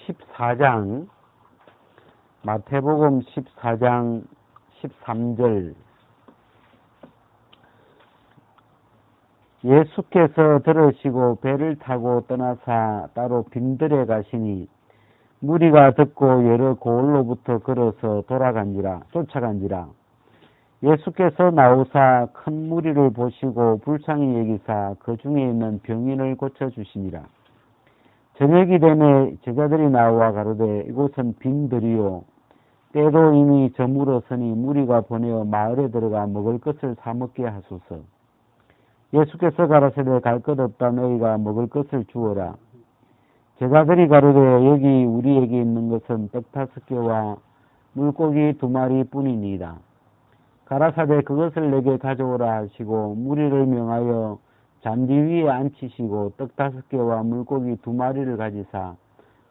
14장, 마태복음 14장 13절. 예수께서 들으시고 배를 타고 떠나사 따로 빈들에 가시니 무리가 듣고 여러 고을로부터 걸어서 쫓아간지라. 예수께서 나오사 큰 무리를 보시고 불쌍히 여기사 그 중에 있는 병인을 고쳐주시니라. 저녁이 되매 제자들이 나와 가로되 이곳은 빈들이요 때도 이미 저물었으니 무리가 보내어 마을에 들어가 먹을 것을 사 먹게 하소서. 예수께서 가라사대 갈 것 없다 너희가 먹을 것을 주어라. 제자들이 가로되 여기 우리에게 있는 것은 떡 5개와 물고기 2마리 뿐이니이다. 가라사대 그것을 내게 가져오라 하시고 무리를 명하여 잔디 위에 앉히시고 떡 5개와 물고기 2마리를 가지사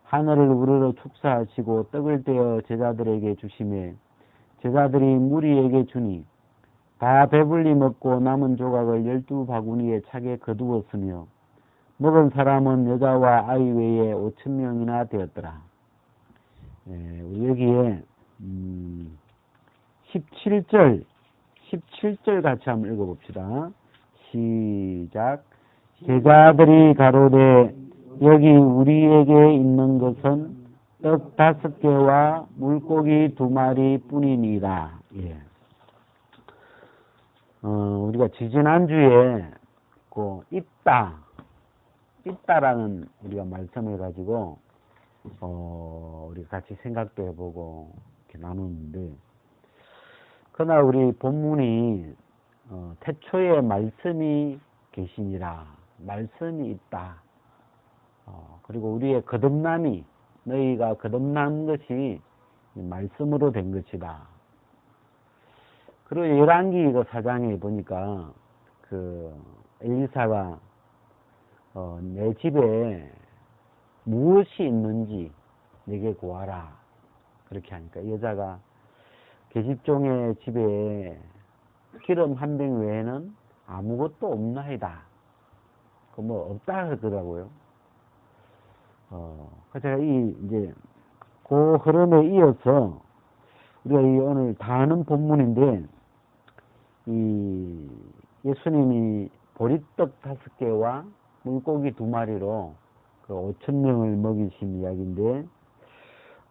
하늘을 우러러 축사하시고 떡을 떼어 제자들에게 주시매 제자들이 무리에게 주니 다 배불리 먹고 남은 조각을 12바구니에 차게 거두었으며 먹은 사람은 여자와 아이 외에 5,000명이나 되었더라. 우리 여기에 17절 같이 한번 읽어봅시다. 시작. 제자들이 가로되 여기 우리에게 있는 것은 떡 5개와 물고기 2마리 뿐이니라. 우리가 지지난주에 있다라는 우리가 말씀을 가지고 우리 같이 생각도 해보고 이렇게 나누는데, 그러나 우리 본문이 태초에 말씀이 계시니라, 말씀이 있다. 그리고 우리의 거듭남이, 너희가 거듭난 것이 말씀으로 된 것이다. 그리고 열왕기 4장에 보니까 엘리사가 내 집에 무엇이 있는지 내게 구하라 그렇게 하니까 여자가 계집종의 집에 기름 한 병 외에는 아무것도 없나이다. 없다 그러더라고요. 제가 그 흐름에 이어서 우리가 오늘 다 아는 본문인데, 예수님이 보리떡 5개와 물고기 2마리로 5,000명을 먹이신 이야기인데,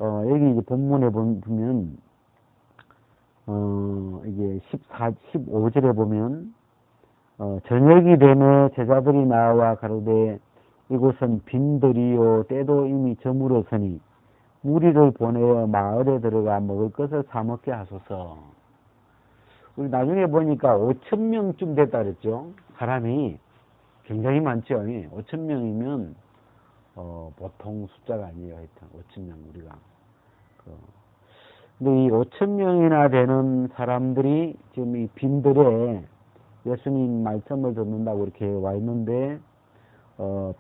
여기 본문에 보면, 이게 15절에 보면, 저녁이 되매 제자들이 나와 가로되 이곳은 빈들이요 때도 이미 저물었으니 무리를 보내어 마을에 들어가 먹을 것을 사 먹게 하소서. 우리 나중에 보니까 5,000명쯤 됐다 그랬죠. 사람이 굉장히 많죠. 5,000명이면 보통 숫자가 아니에요. 하여튼 5,000명 우리가. 근데 이 5,000명이나 되는 사람들이 지금 이 빈들에 예수님 말씀을 듣는다고 이렇게 와 있는데,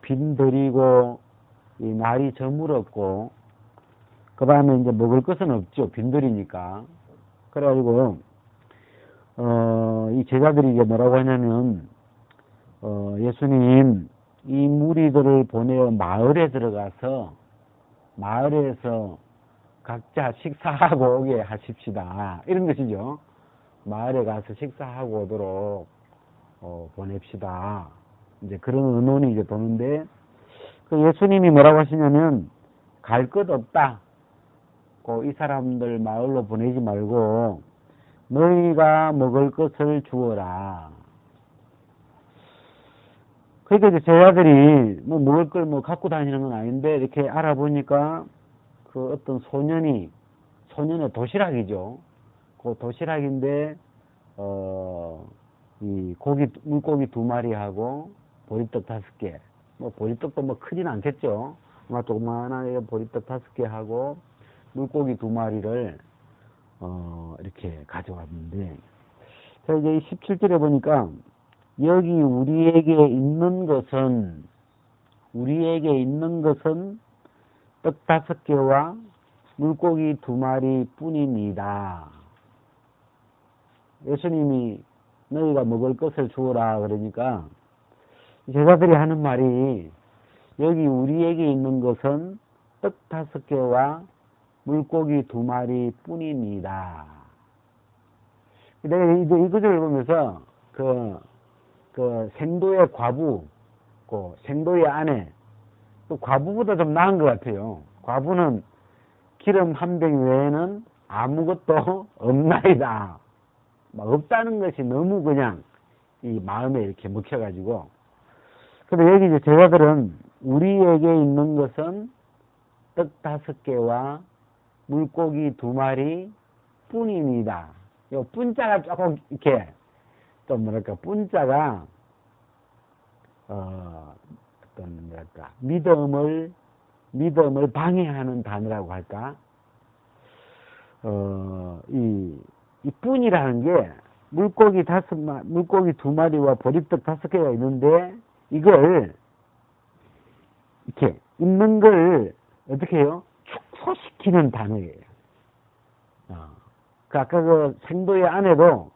빈들이고 이 날이 저물었고 그 다음에 이제 먹을 것은 없죠. 빈들이니까. 그래가지고 이 제자들이 이제 뭐라고 하냐면, 예수님 이 무리들을 보내어 마을에 들어가서 마을에서 각자 식사하고 오게 하십시다. 이런 것이죠. 마을에 가서 식사하고 오도록 보냅시다. 이제 그런 의논이 이제 도는데, 예수님이 뭐라고 하시냐면 갈 것 없다. 이 사람들 마을로 보내지 말고 너희가 먹을 것을 주어라. 그러니까 이제 제자들이 먹을 걸 갖고 다니는 건 아닌데, 이렇게 알아보니까 어떤 소년의 도시락이죠. 그 도시락인데 이 물고기 2마리하고 보리떡 5개. 보리떡도 크진 않겠죠. 조그마한 보리떡 5개하고 물고기 2마리를 이렇게 가져왔는데, 자, 이제 17절에 보니까 여기 우리에게 있는 것은 떡 5개와 물고기 2마리 뿐입니다. 예수님이 너희가 먹을 것을 주어라 그러니까 제자들이 하는 말이, 여기 우리에게 있는 것은 떡 5개와 물고기 2마리 뿐입니다. 내가 이 구절을 보면서 그 생도의 과부, 그 생도의 아내, 또 과부보다 좀 나은 것 같아요. 과부는 기름 한 병 외에는 아무것도 없나이다. 막 없다는 것이 너무 그냥 이 마음에 이렇게 먹혀가지고. 근데 여기 이제 제자들은 우리에게 있는 것은 떡 5개와 물고기 2마리 뿐입니다. 요 뿐자가 조금 이렇게 좀 뭐랄까 뿐자가 어떤 뭐랄까 믿음을 방해하는 단어라고 할까? 이 뿐이라는 게 물고기 2마리와 보리떡 5개가 있는데 이걸 이렇게 있는 걸 어떻게 해요? 축소시키는 단어예요. 아까 그 생도의 아내도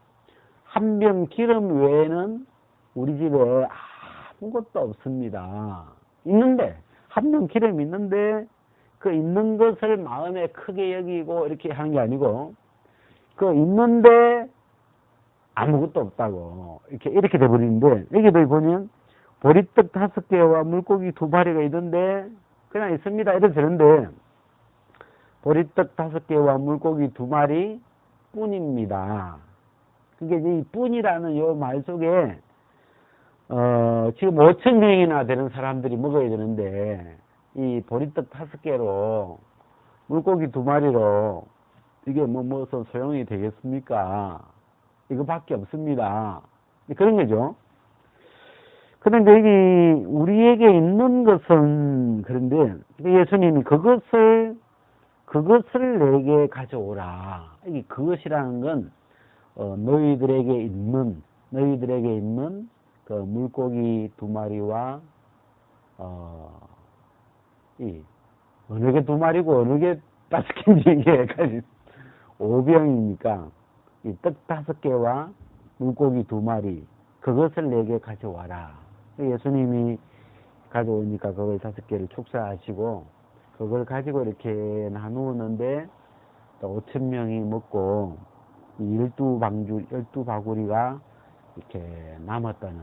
한 병 기름 외에는 우리 집에 아무것도 없습니다. 있는데 한 병 기름 있는데 그 있는 것을 마음에 크게 여기고 이렇게 하는 게 아니고 그 있는데 아무것도 없다고 이렇게 돼버리는데 여기도 보면 보리떡 5개와 물고기 2마리가 있는데 그냥 있습니다 이래도 되는데 보리떡 5개와 물고기 2마리 뿐입니다. 그게 이제 이 뿐이라는 요 말 속에 지금 5,000명이나 되는 사람들이 먹어야 되는데 이 보리떡 5개로 물고기 2마리로 이게 무슨 소용이 되겠습니까? 이거밖에 없습니다. 그런 거죠. 그런데 여기 우리에게 있는 것은 그런데 예수님이 그것을 내게 가져오라. 이 그것이라는 건 너희들에게 있는 그 물고기 2마리와 이 어느 게 2마리고 어느 게 5개인지 이게 5병이니까 이 떡 5개와 물고기 2마리 그것을 내게 가져와라. 예수님이 가져오니까 그걸 5개를 축사하시고 그걸 가지고 이렇게 나누었는데 5,000명이 먹고 12바구리가 이렇게 남았다는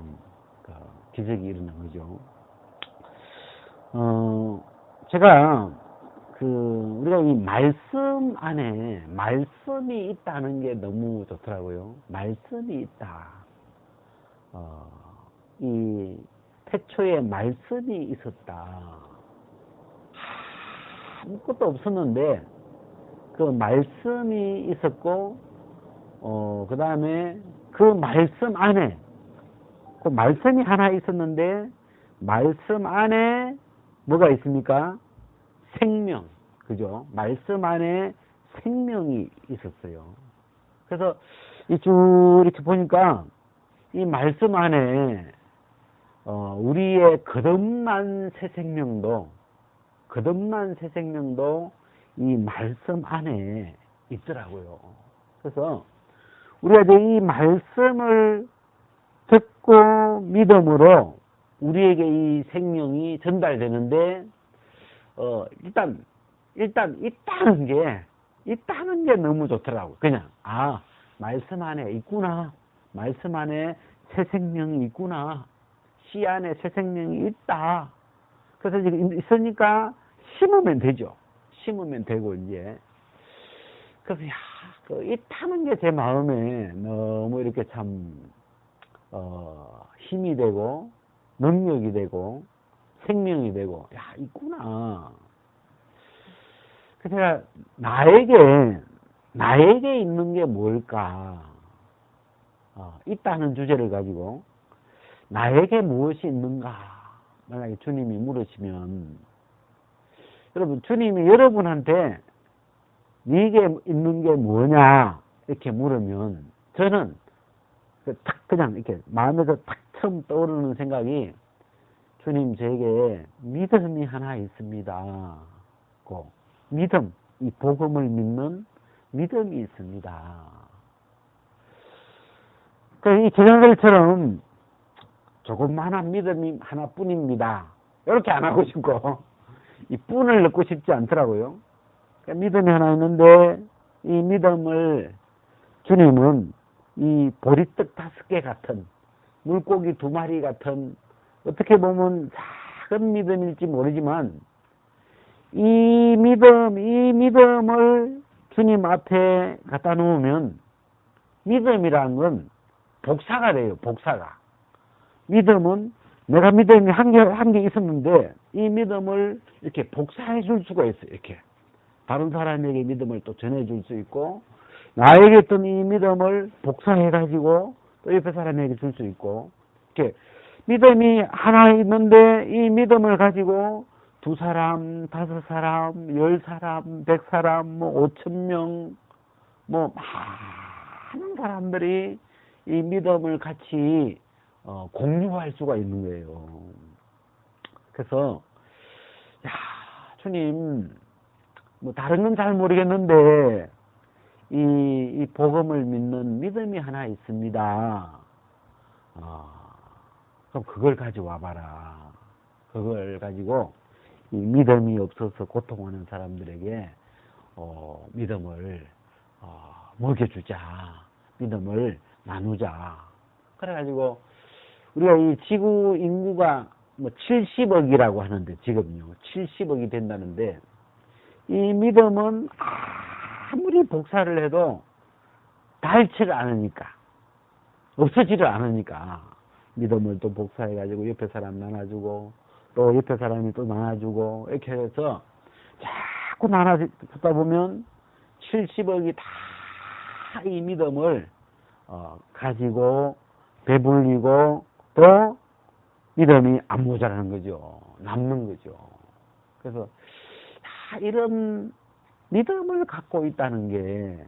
그 기적이 일어난 거죠. 제가 우리가 이 말씀 안에 말씀이 있다는 게 너무 좋더라고요. 말씀이 있다. 이 태초에 말씀이 있었다. 아무것도 없었는데 그 말씀이 있었고 그 다음에 그 말씀 안에 그 말씀이 하나 있었는데 말씀 안에 뭐가 있습니까? 생명, 그죠? 말씀 안에 생명이 있었어요. 그래서 쭉 이렇게 보니까 이 말씀 안에 우리의 거듭난 새 생명도 이 말씀 안에 있더라고요. 그래서 우리가 이제 이 말씀을 듣고 믿음으로 우리에게 이 생명이 전달되는데 일단 있다는 게 너무 좋더라고요. 그냥 말씀 안에 있구나. 말씀 안에 새 생명이 있구나. 씨 안에 새 생명이 있다. 그래서 지금 있으니까 심으면 되죠. 심으면 되고 이제 그래서 있다는 게 제 마음에 너무 이렇게 참 힘이 되고 능력이 되고 생명이 되고 있구나. 그래서 제가 나에게 있는 게 뭘까? 있다는 주제를 가지고 나에게 무엇이 있는가? 만약에 주님이 물으시면 여러분 주님이 여러분한테 네게 있는 게 뭐냐 이렇게 물으면 저는 그냥 이렇게 마음에서 딱 처음 떠오르는 생각이 주님 저에게 믿음이 하나 있습니다. 믿음, 이 복음을 믿는 믿음이 있습니다. 이 제자들처럼 조그마한 믿음이 하나뿐입니다. 이렇게 안 하고 싶고 이 뿐을 넣고 싶지 않더라고요. 그러니까 믿음이 하나 있는데 이 믿음을 주님은 이 보리떡 5개 같은 물고기 2마리 같은 어떻게 보면 작은 믿음일지 모르지만 이 믿음을 주님 앞에 갖다 놓으면 믿음이라는 건 복사가 돼요. 복사가. 믿음은 내가 믿음이 한 개 있었는데 이 믿음을 이렇게 복사해 줄 수가 있어요. 이렇게 다른 사람에게 믿음을 또 전해 줄 수 있고 나에게 있던 이 믿음을 복사해 가지고 또 옆에 사람에게 줄 수 있고 이렇게 믿음이 하나 있는데 이 믿음을 가지고 2사람, 5사람, 10사람, 100사람, 뭐 5,000명 뭐 많은 사람들이 이 믿음을 같이 공유할 수가 있는 거예요. 그래서 야, 주님 뭐 다른 건 잘 모르겠는데 이 복음을 믿는 믿음이 하나 있습니다. 그럼 그걸 가지고 와봐라. 그걸 가지고 이 믿음이 없어서 고통하는 사람들에게 믿음을 먹여주자. 믿음을 나누자. 그래가지고 우리가 이 지구 인구가 뭐 70억이라고 하는데 지금요 70억이 된다는데 이 믿음은 아무리 복사를 해도 닳지를 않으니까 없어지를 않으니까 믿음을 또 복사해 가지고 옆에 사람 나눠주고 또 옆에 사람이 또 나눠주고 이렇게 해서 자꾸 나눠주다 보면 70억이 다 이 믿음을 가지고 배불리고 또 믿음이 안 모자라는 거죠. 남는 거죠. 그래서 이런 믿음을 갖고 있다는 게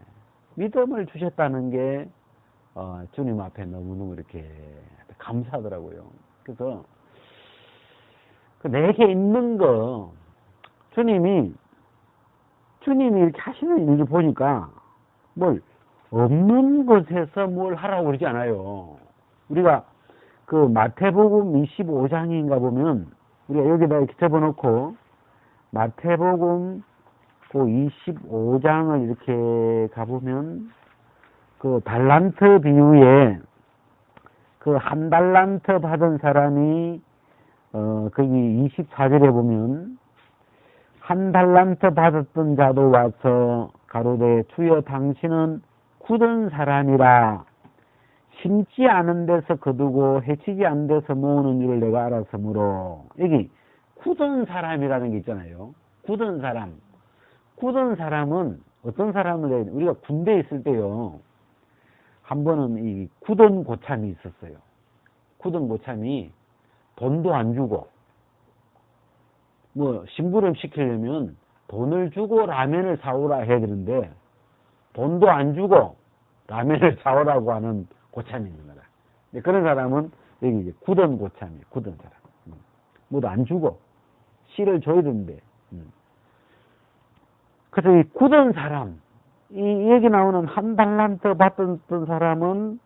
믿음을 주셨다는 게 주님 앞에 너무너무 이렇게 감사하더라고요. 그래서 내게 있는 거 주님이 이렇게 하시는 일을 보니까 뭘 없는 곳에서 뭘 하라고 그러지 않아요. 우리가 그 마태복음 25장인가 보면 우리가 여기다 이렇게 접어놓고 마태복음 그 25장을 이렇게 가보면 그 달란트 비유에 그 1달란트 받은 사람이 거기 24절에 보면 1달란트 받았던 자도 와서 가로되 주여 당신은 굳은 사람이라 심지 않은 데서 거두고 해치지 않은 데서 모으는 줄을 내가 알았으므로 여기 굳은 사람이라는 게 있잖아요. 굳은 사람. 굳은 사람은 어떤 사람을 해야 돼? 우리가 군대에 있을 때요. 한 번은 이 굳은 고참이 있었어요. 굳은 고참이 돈도 안 주고 뭐 심부름 시키려면 돈을 주고 라면을 사오라 해야 되는데 돈도 안 주고 라면을 사오라고 하는 고참이 있는 거다. 그런 사람은 여기 이제 굳은 고참이에요. 굳은 사람. 뭐도 안 주고 씨를 줘야 되는데. 그래서 이 굳은 사람, 이 여기 나오는 1달란트 받던 사람은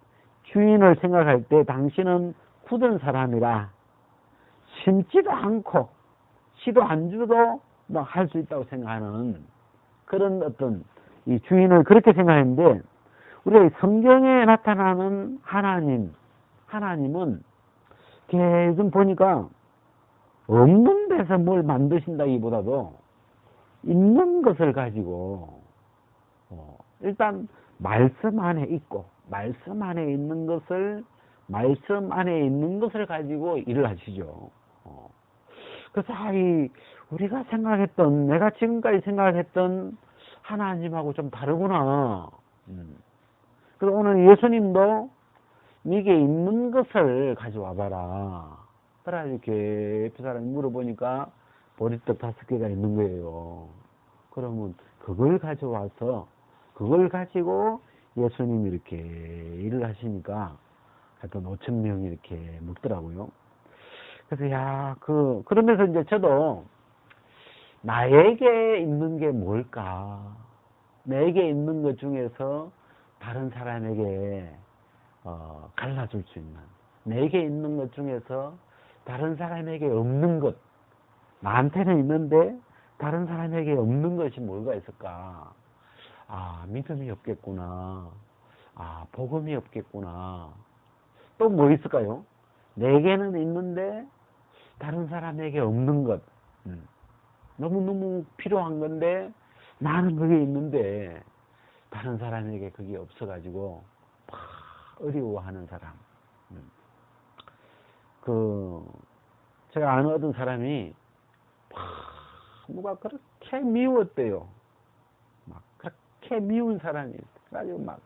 주인을 생각할 때 당신은 굳은 사람이라 심지도 않고 씨도 안 주도 뭐 할 수 있다고 생각하는 그런 어떤 이 주인을 그렇게 생각했는데 우리가 성경에 나타나는 하나님은 요즘 보니까 없는 데서 뭘 만드신다기보다도 있는 것을 가지고 일단 말씀 안에 있고 말씀 안에 있는 것을 가지고 일을 하시죠. 그래서 우리가 생각했던 내가 지금까지 생각했던 하나님하고 좀 다르구나. 그래서 오늘 예수님도 네게 있는 것을 가져와 봐라. 그래 이렇게 옆에 사람이 물어보니까 보리떡 5개가 있는 거예요. 그러면 그걸 가져와서 그걸 가지고 예수님이 이렇게 일을 하시니까 하여튼 5,000명이 이렇게 먹더라고요. 그래서 그러면서 이제 저도 나에게 있는 게 뭘까? 내게 있는 것 중에서 다른 사람에게 갈라줄 수 있는 내게 있는 것 중에서 다른 사람에게 없는 것 나한테는 있는데 다른 사람에게 없는 것이 뭐가 있을까? 아, 믿음이 없겠구나. 아, 복음이 없겠구나. 또 뭐 있을까요? 내게는 있는데 다른 사람에게 없는 것. 너무너무 필요한 건데 나는 그게 있는데 다른 사람에게 그게 없어가지고 막 어려워하는 사람. 제가 아는 어떤 사람이 뭐가 그렇게 미웠대요. 막 그렇게 미운 사람이 가지고 막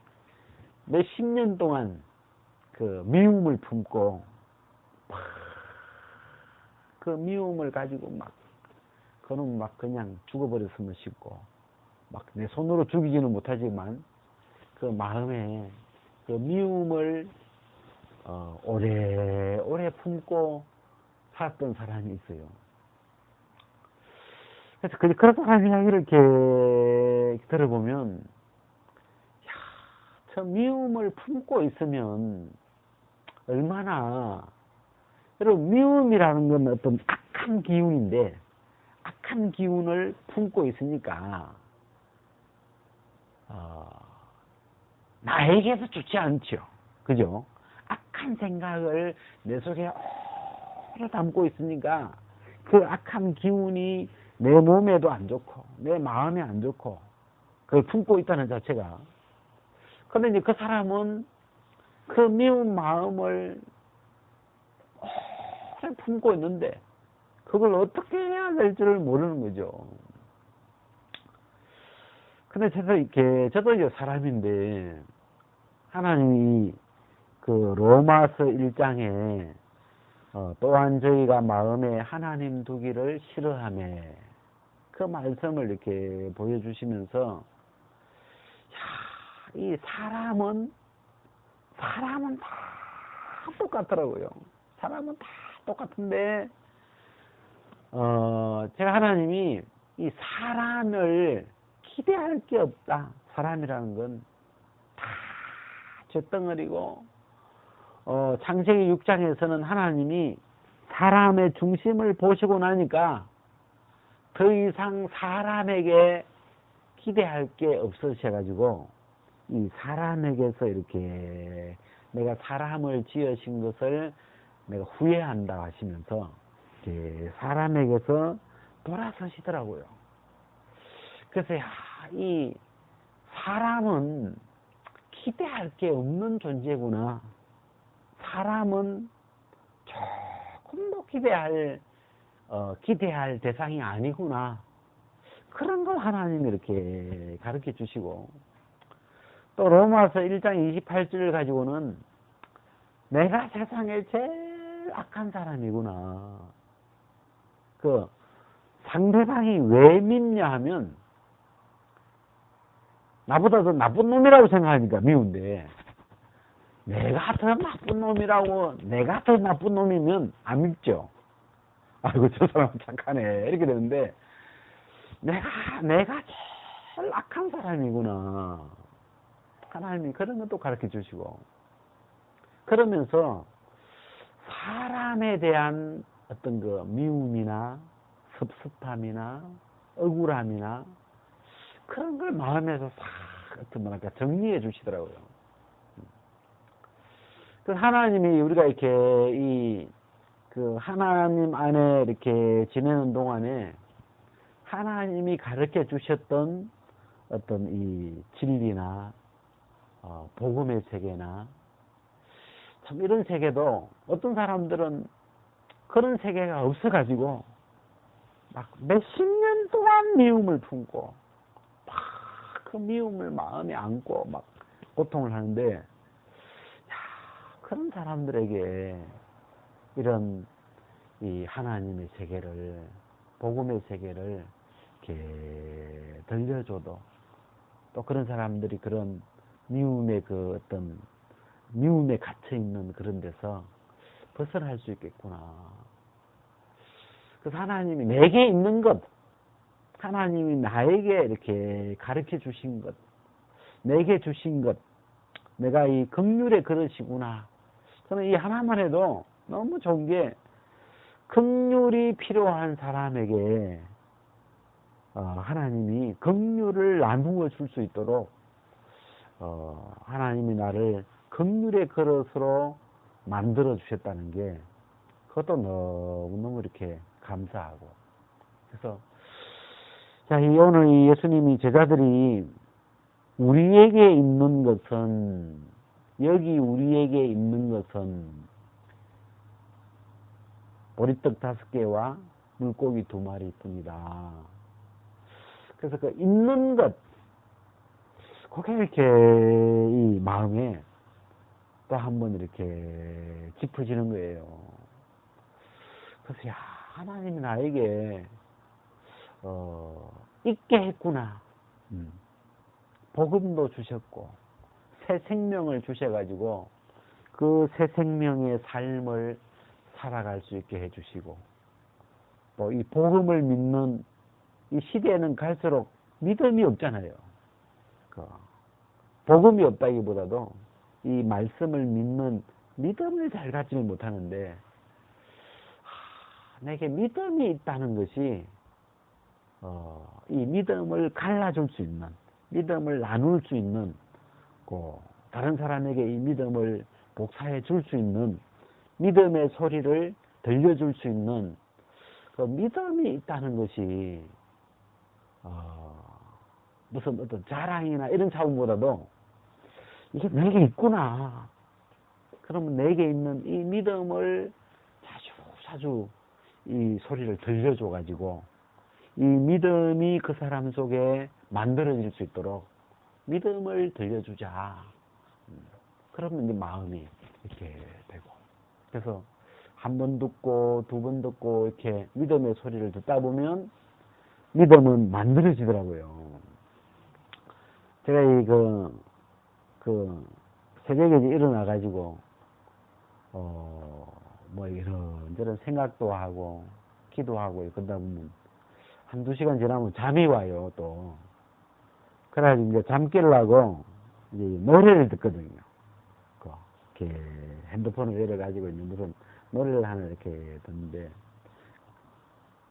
몇십 년 동안 그 미움을 품고 그 미움을 가지고 막 그는 막 그냥 죽어버렸으면 싶고 막 내 손으로 죽이지는 못하지만 그 마음에 그 미움을 오래오래 품고 살았던 사람이 있어요. 그래서 그런 사람 이야기를 이렇게 들어보면, 야, 저 미움을 품고 있으면 얼마나, 여러분, 미움이라는 건 어떤 악한 기운인데, 악한 기운을 품고 있으니까, 나에게도 좋지 않죠. 그죠? 악한 생각을 내 속에 오래 담고 있으니까, 그 악한 기운이 내 몸에도 안 좋고 내 마음에 안 좋고 그걸 품고 있다는 자체가. 그런데 이제 그 사람은 그 미운 마음을 오래 품고 있는데 그걸 어떻게 해야 될지를 모르는 거죠. 근데 저도 이제 사람인데 하나님이 그 로마서 1장에 또한 저희가 마음에 하나님 두기를 싫어하며 그 말씀을 이렇게 보여주시면서, 야, 이 사람은 다 똑같더라고요. 사람은 다 똑같은데, 제가 하나님이 이 사람을 기대할 게 없다. 사람이라는 건 다 쇳덩어리고, 창세기 6장에서는 하나님이 사람의 중심을 보시고 나니까 더 이상 사람에게 기대할 게 없으셔가지고 이 사람에게서 이렇게 내가 사람을 지으신 것을 내가 후회한다 하시면서 이렇게 사람에게서 돌아서시더라고요. 그래서 이 사람은 기대할 게 없는 존재구나. 사람은 조금도 기대할 대상이 아니구나. 그런 걸 하나님이 이렇게 가르쳐 주시고, 또 로마서 1장 28절을 가지고는 내가 세상에 제일 악한 사람이구나. 그 상대방이 왜 믿냐 하면 나보다 더 나쁜 놈이라고 생각하니까 미운데, 내가 더 나쁜 놈이라고, 내가 더 나쁜 놈이면 안 믿죠. 아이고, 저 사람 착하네. 이렇게 되는데, 내가 제일 악한 사람이구나. 하나님이 그런 것도 가르쳐 주시고, 그러면서 사람에 대한 어떤 그 미움이나 섭섭함이나 억울함이나 그런 걸 마음에서 싹 정리해 주시더라고요. 그 하나님이 우리가 이렇게 그 하나님 안에 이렇게 지내는 동안에 하나님이 가르쳐 주셨던 어떤 이 진리나 복음의 세계나 참 이런 세계도 어떤 사람들은 그런 세계가 없어가지고 막 몇십 년 동안 미움을 품고 막 그 미움을 마음에 안고 막 고통을 하는데, 그런 사람들에게 이런 이 하나님의 세계를, 복음의 세계를 이렇게 들려줘도 또 그런 사람들이 그런 미움의 그 어떤 미움에 갇혀 있는 그런 데서 벗어날 수 있겠구나. 그래서 하나님이 내게 있는 것, 하나님이 나에게 이렇게 가르쳐 주신 것, 내게 주신 것, 내가 이 긍휼의 그릇이구나. 저는 이 하나만 해도 너무 좋은 게, 긍휼이 필요한 사람에게 하나님이 긍휼을 나누어 줄 수 있도록 하나님이 나를 긍휼의 그릇으로 만들어 주셨다는 게 그것도 너무너무 이렇게 감사하고. 그래서 자, 오늘 이 예수님이 제자들이 우리에게 있는 것은, 여기 우리에게 있는 것은 보리떡 5개와 물고기 2마리 뿐이다. 그래서 그 있는 것, 그게 이렇게 이 마음에 또 한번 이렇게 짚어지는 거예요. 그래서 야, 하나님이 나에게 있게 했구나. 복음도 주셨고 새 생명을 주셔가지고 그 새 생명의 삶을 살아갈 수 있게 해주시고, 또 이 복음을 믿는 이 시대에는 갈수록 믿음이 없잖아요. 복음이 없다기보다도 이 말씀을 믿는 믿음을 잘 갖지를 못하는데, 내게 믿음이 있다는 것이 이 믿음을 갈라줄 수 있는, 믿음을 나눌 수 있는, 다른 사람에게 이 믿음을 복사해 줄 수 있는, 믿음의 소리를 들려줄 수 있는 그 믿음이 있다는 것이 무슨 어떤 자랑이나 이런 차원보다도 이게 내게 있구나. 그러면 내게 있는 이 믿음을 자주 이 소리를 들려줘가지고 이 믿음이 그 사람 속에 만들어질 수 있도록 믿음을 들려주자. 그러면 이제 마음이 이렇게 되고, 그래서 1번 듣고 2번 듣고 이렇게 믿음의 소리를 듣다 보면 믿음은 만들어지더라고요. 제가 새벽에 일어나가지고 뭐 이런저런 생각도 하고 기도하고 그러다 보면 1-2시간 지나면 잠이 와요. 또 그래가지고 이제 잠 깨려고 이제 노래를 듣거든요. 이렇게 핸드폰을 열어가지고 이제 무슨 노래를 하나 이렇게 듣는데,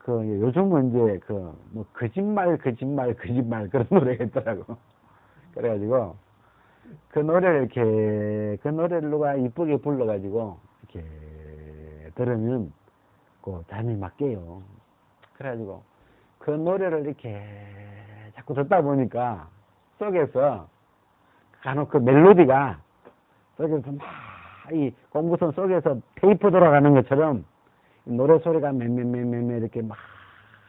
요즘은 이제 뭐 거짓말 그런 노래가 있더라고. 그래가지고 그 노래를 누가 이쁘게 불러가지고 이렇게 들으면 잠이 막 깨요. 그래가지고 그 노래를 이렇게 자꾸 듣다 보니까 속에서 간혹 그 멜로디가 속에서 막 이 공구선 속에서 테이프 돌아가는 것처럼 노래 소리가 맴 이렇게 막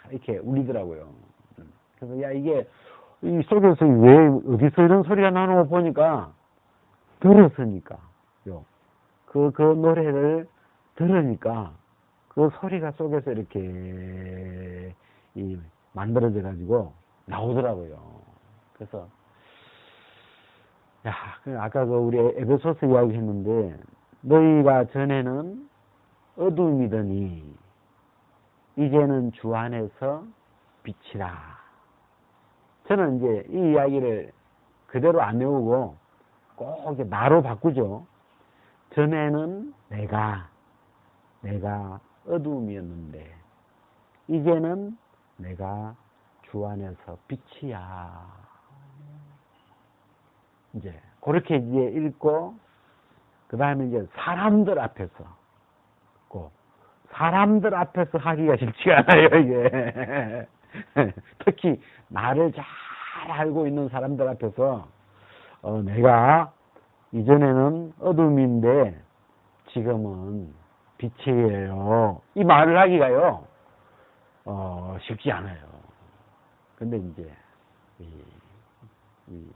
이렇게 울리더라고요. 그래서 야, 이게 이 속에서 왜 어디서 이런 소리가 나누고 보니까 들었으니까 그 노래를 들으니까 그 소리가 속에서 이렇게 만들어져 가지고 나오더라고요. 그래서 야, 아까 우리 에베소서 이야기 했는데, 너희가 전에는 어둠이더니 이제는 주 안에서 빛이라. 저는 이제 이 이야기를 그대로 안 외우고 꼭 이렇게 나로 바꾸죠. 전에는 내가 어둠이었는데 이제는 내가 주 안에서 빛이야. 이제 그렇게 이제 읽고, 그 다음에 이제 사람들 앞에서 하기가 쉽지가 않아요, 이게. 특히 나를 잘 알고 있는 사람들 앞에서 내가 이전에는 어둠인데 지금은 빛이에요, 이 말을 하기가요 쉽지 않아요. 근데 이제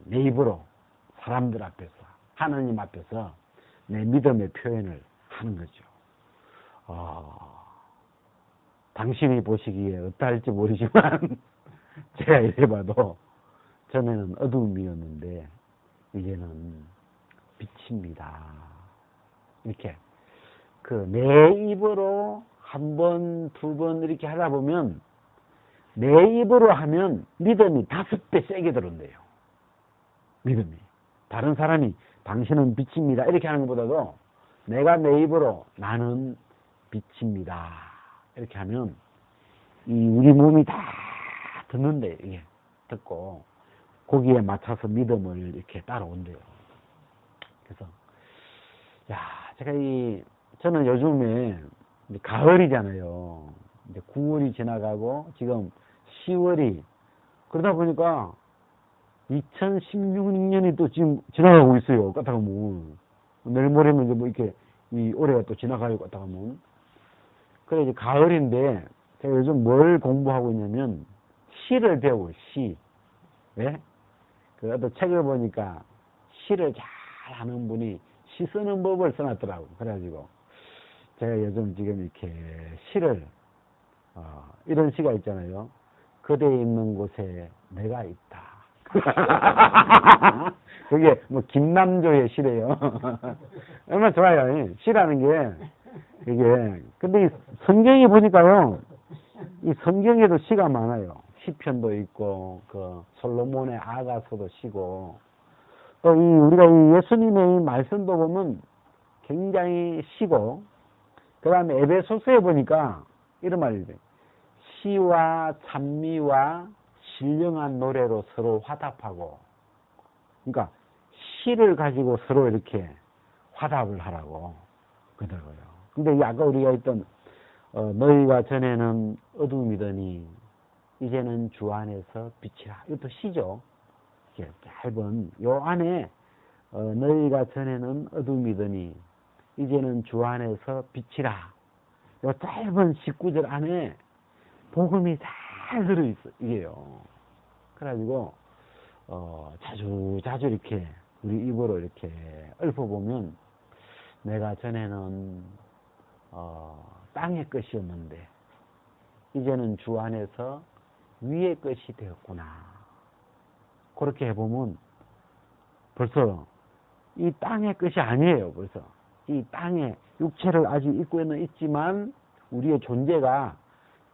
내 입으로 사람들 앞에서, 하나님 앞에서 내 믿음의 표현을 하는 거죠. 당신이 보시기에 어떠할지 모르지만 제가 이래봐도 전에는 어둠이었는데 이제는 빛입니다. 이렇게 내 입으로 1번, 2번 이렇게 하다 보면 내 입으로 하면 믿음이 5배 세게 들어온대요. 믿음이. 다른 사람이 당신은 빛입니다 이렇게 하는 것보다도 내가 내 입으로 나는 빛입니다 이렇게 하면 이 우리 몸이 다 듣는데 이게 듣고 거기에 맞춰서 믿음을 이렇게 따라온대요. 그래서 야, 저는 요즘에 이제 가을이잖아요. 이제 9월이 지나가고 지금 10월이 그러다 보니까 2016년이 또 지금 지나가고 있어요. 까다가 뭐 내일 모레면 이제 뭐 이렇게 이 올해가 또 지나가고 까다가 뭐 그래 이제 가을인데 제가 요즘 뭘 공부하고 있냐면 시를 배우고 시. 왜? 그 어떤 책을 보니까 시를 잘 하는 분이 시 쓰는 법을 써놨더라고. 그래가지고 제가 요즘 지금 이렇게 시를 이런 시가 있잖아요. 그대 있는 곳에 내가 있다. 그게 뭐 김남조의 시래요. 얼마나 좋아요. 시라는 게 이게 근데 이 성경에 보니까요. 이 성경에도 시가 많아요. 시편도 있고 그 솔로몬의 아가서도 시고 또 이 우리가 이 예수님의 이 말씀도 보면 굉장히 시고 그 다음에 에베소서에 보니까 이런 말이 있어요. 시와 찬미와 신령한 노래로 서로 화답하고 그러니까 시를 가지고 서로 이렇게 화답을 하라고 그러더라고요. 근데 아까 우리가 했던 너희가 전에는 어둠이더니 이제는 주 안에서 빛이라. 이것도 시죠. 이렇게 짧은 요 안에 너희가 전에는 어둠이더니 이제는 주 안에서 빛이라. 요 짧은 19절 안에 복음이 잘 들어있어. 이게요. 그래가지고 자주 이렇게 우리 입으로 이렇게 읊어보면 내가 전에는 땅의 것이었는데 이제는 주 안에서 위의 것이 되었구나. 그렇게 해보면 벌써 이 땅의 것이 아니에요. 벌써 이 땅의 육체를 아직 입고 있지만 우리의 존재가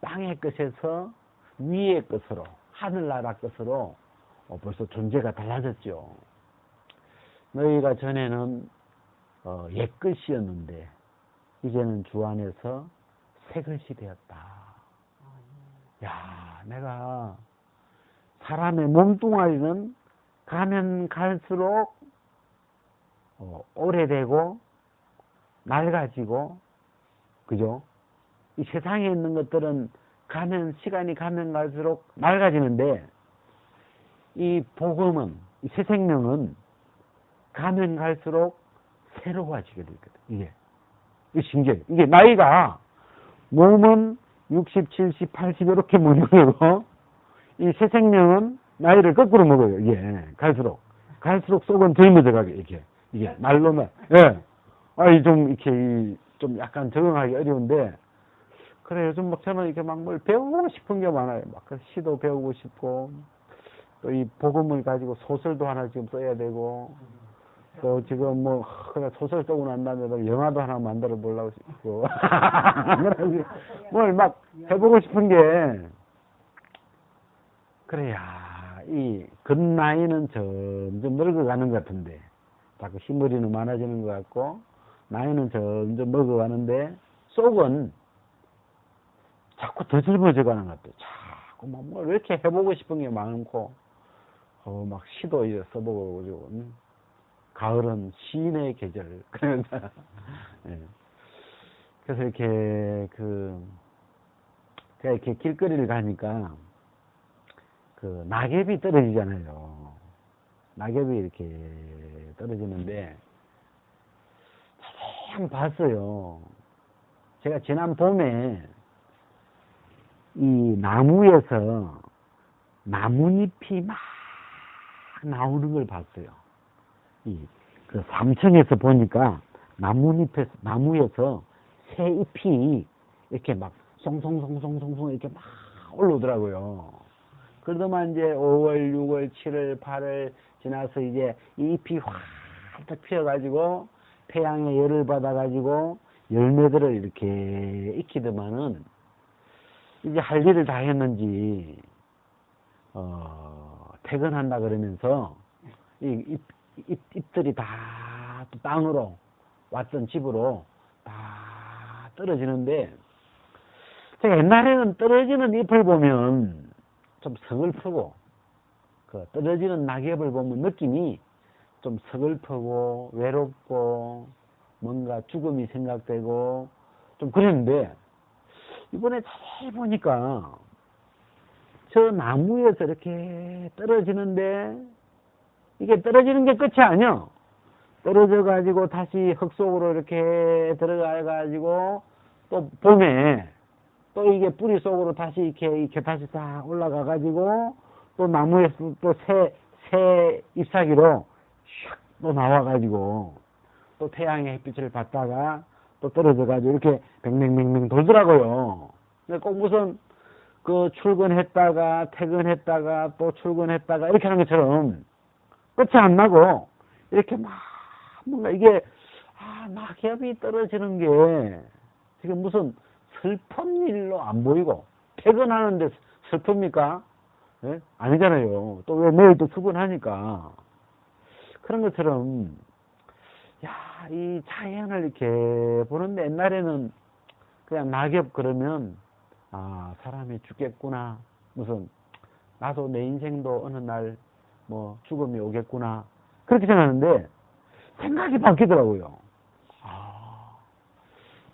땅의 것에서 위의 것으로 하늘나라 것으로 벌써 존재가 달라졌죠. 너희가 전에는 옛 것이었는데 이제는 주 안에서 새 것이 되었다. 야, 내가 사람의 몸뚱아리는 가면 갈수록 오래되고 낡아지고 그죠? 이 세상에 있는 것들은 시간이 가면 갈수록 낡아지는데 이 복음은 이 새 생명은 가면 갈수록 새로워지게 되거든. 이게 신기해요. 이게 나이가 몸은 60, 70, 80 이렇게 먹는 거고 이 새 생명은 나이를 거꾸로 먹어요. 이게 갈수록 속은 젊어져 가게 이게 말로만 좀 이렇게 좀 약간 적응하기 어려운데 그래 요즘 막 저는 이렇게 막 뭘 배우고 싶은 게 많아요. 막 시도 배우고 싶고 또 이 복음을 가지고 소설도 하나 지금 써야 되고 또 지금 뭐 그냥 소설 쓰고 난 다음에 영화도 하나 만들어 보려고 싶고 뭘 막 해보고 싶은 게 그래야 이 겉나이는 점점 늙어가는 것 같은데 자꾸 흰머리는 많아지는 것 같고 나이는 점점 먹어가는데 속은 자꾸 더 젊어져 가는 것 같아요. 자꾸 뭐 이렇게 해보고 싶은 게 많고 막 시도 써보고 그러고 가을은 시인의 계절 예. 그래서 이렇게 제가 이렇게 길거리를 가니까 낙엽이 떨어지잖아요. 낙엽이 이렇게 떨어지는데 참 봤어요. 제가 지난 봄에 이 나무에서 나뭇잎이 막 나오는 걸 봤어요. 그 삼청에서 보니까 나무에서 새 잎이 이렇게 막 송송송송송송 이렇게 막 올라오더라고요. 그러더만 이제 5월, 6월, 7월, 8월 지나서 이제 이 잎이 활짝 피어가지고 태양의 열을 받아가지고 열매들을 이렇게 익히더만은 이제 할 일을 다 했는지 퇴근한다 그러면서 이 잎들이 다 땅으로 왔던 집으로 다 떨어지는데 제가 옛날에는 떨어지는 잎을 보면 좀 서글프고, 그 떨어지는 낙엽을 보면 느낌이 좀 서글프고, 외롭고, 뭔가 죽음이 생각되고, 좀 그랬는데, 이번에 자세히 보니까, 저 나무에서 이렇게 떨어지는데, 이게 떨어지는 게 끝이 아니야. 떨어져 가지고 다시 흙 속으로 이렇게 들어가 가지고, 또 봄에, 또 이게 뿌리 속으로 다시 이렇게 다시 다 올라가 가지고, 또 나무에서 또 새 잎사귀로 샥 또 나와 가지고, 또 태양의 햇빛을 받다가 또 떨어져 가지고 이렇게 뱅뱅뱅뱅 돌더라고요. 근데 꼭 무슨 그 출근했다가 퇴근했다가 또 출근했다가 이렇게 하는 것처럼 끝이 안 나고 이렇게 막 뭔가 이게 낙엽이 떨어지는 게 지금 무슨 슬픈 일로 안 보이고, 퇴근하는데 슬픕니까? 네? 아니잖아요. 또 왜 내일 또 출근하니까. 그런 것처럼, 이 자연을 이렇게 보는데, 옛날에는 그냥 낙엽 그러면, 사람이 죽겠구나. 무슨, 나도 내 인생도 어느 날 뭐 죽음이 오겠구나. 그렇게 생각하는데, 생각이 바뀌더라고요.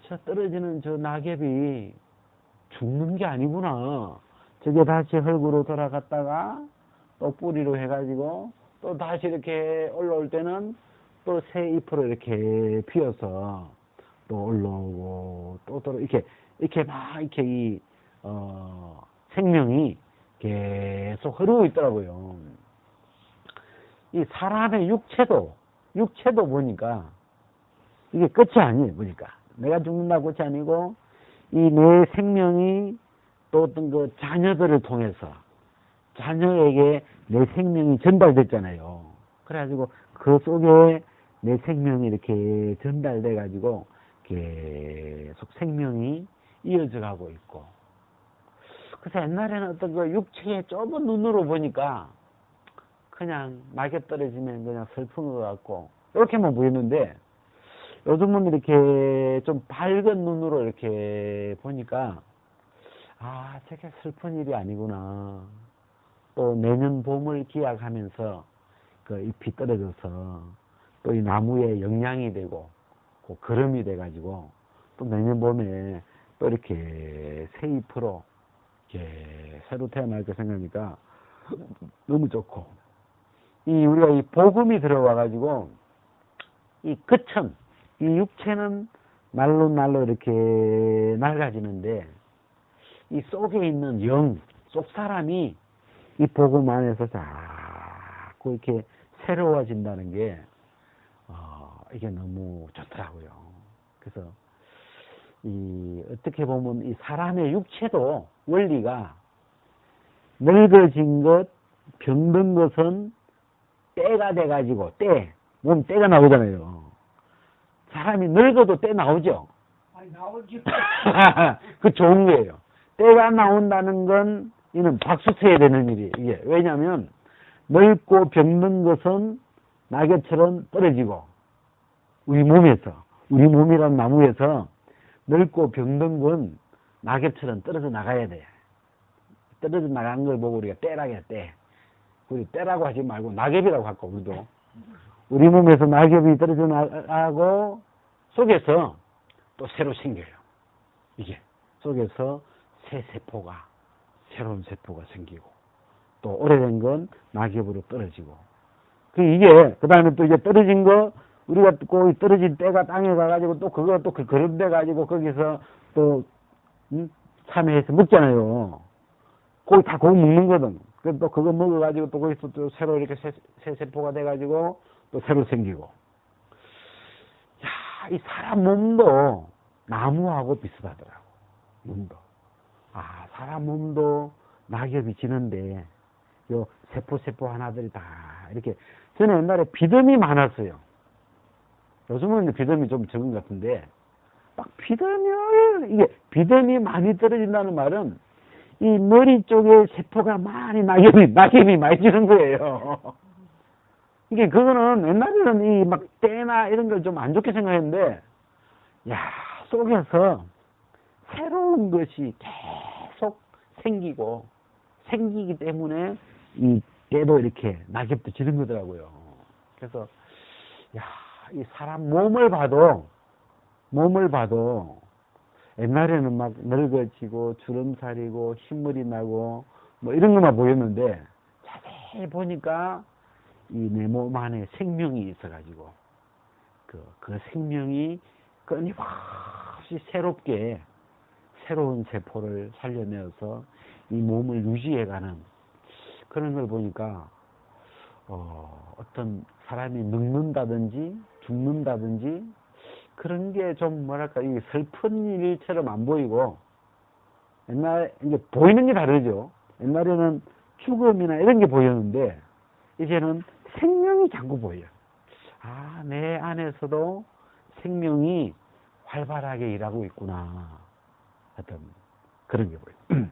저 떨어지는 저 낙엽이 죽는 게 아니구나. 저게 다시 흙으로 돌아갔다가 또 뿌리로 해가지고 또 다시 이렇게 올라올 때는 또 새 잎으로 이렇게 피어서 또 올라오고 또 이렇게 막 이렇게 생명이 계속 흐르고 있더라고요. 이 사람의 육체도 보니까 이게 끝이 아니에요. 보니까 내가 죽는다고 끝이 아니고 이 내 생명이 또 어떤 그 자녀들을 통해서 자녀에게 내 생명이 전달됐잖아요. 그래가지고 그 속에 내 생명이 이렇게 전달돼 가지고 계속 생명이 이어져 가고 있고. 그래서 옛날에는 어떤 그 육체의 좁은 눈으로 보니까 그냥 낙엽 떨어지면 그냥 슬픈 것 같고 이렇게만 보이는데, 요즘은 이렇게 좀 밝은 눈으로 이렇게 보니까 저게 슬픈 일이 아니구나. 또 내년 봄을 기약하면서 그 잎이 떨어져서 또 이 나무에 영양이 되고 그 거름이 돼가지고 또 내년 봄에 또 이렇게 새 잎으로 이렇게 새로 태어날 거 생각하니까 너무 좋고, 우리가 이 복음이 들어와가지고 이 그천, 이 육체는 날로 이렇게 낡아지는데 이 속에 있는 영, 속 사람이 이 복음 안에서 자꾸 이렇게 새로워진다는 게 이게 너무 좋더라고요. 그래서 어떻게 보면 이 사람의 육체도 원리가 늙어진 것, 병든 것은 때가 돼가지고 몸 때가 나오잖아요. 사람이 늙어도 때 나오죠. 나오죠. 그 좋은 거예요. 때가 나온다는 건 이는 박수 쳐야 되는 일이 이게. 왜냐하면 늙고 병든 것은 낙엽처럼 떨어지고, 우리 몸이란 나무에서 늙고 병든 건 낙엽처럼 떨어져 나가야 돼. 떨어져 나가는 걸 보고 우리가 때라고 해. 때. 우리 때라고 하지 말고 낙엽이라고 할까, 우리도. 우리 몸에서 낙엽이 떨어져 나가고 속에서 또 새로 생겨요. 이게 속에서 새로운 세포가 생기고, 또 오래된 건 낙엽으로 떨어지고, 그 다음에 또 이제 떨어진 거, 우리가 또 떨어진 때가 땅에 가가지고 또 그거 또 거름돼 가지고 거기서 또 참외해서 먹잖아요. 거기 다 그거 먹는 거든. 그래서 또 그거 먹어가지고 또 거기서 또 새로 이렇게 새 세포가 돼가지고 또 새로 생기고. 이 사람 몸도 나무하고 비슷하더라고. 몸도. 사람 몸도 낙엽이 지는데 요 세포 하나들이 다 이렇게. 저는 옛날에 비듬이 많았어요. 요즘은 비듬이 좀 적은 것 같은데, 막 비듬이 많이 떨어진다는 말은 이 머리 쪽에 세포가 많이 낙엽이 많이 지는 거예요. 그거는 옛날에는 이 막 때나 이런 걸 좀 안 좋게 생각했는데, 속에서 새로운 것이 계속 생기기 때문에 이 때도 이렇게 낙엽도 지는 거더라고요. 그래서 야, 이 사람 몸을 봐도 옛날에는 막 늙어지고 주름살이고 흰물이 나고 뭐 이런 것만 보였는데 자세히 보니까 이 내 몸 안에 생명이 있어가지고 그 생명이 끊임없이 새롭게 새로운 세포를 살려내어서 이 몸을 유지해가는 그런 걸 보니까 어떤 사람이 늙는다든지 죽는다든지 그런 게 좀 뭐랄까 이 슬픈 일처럼 안 보이고 옛날 이제 보이는 게 다르죠. 옛날에는 죽음이나 이런 게 보였는데 이제는 생명이 자꾸 보여요. 아, 내 안에서도 생명이 활발하게 일하고 있구나. 어떤 그런 게 보여요.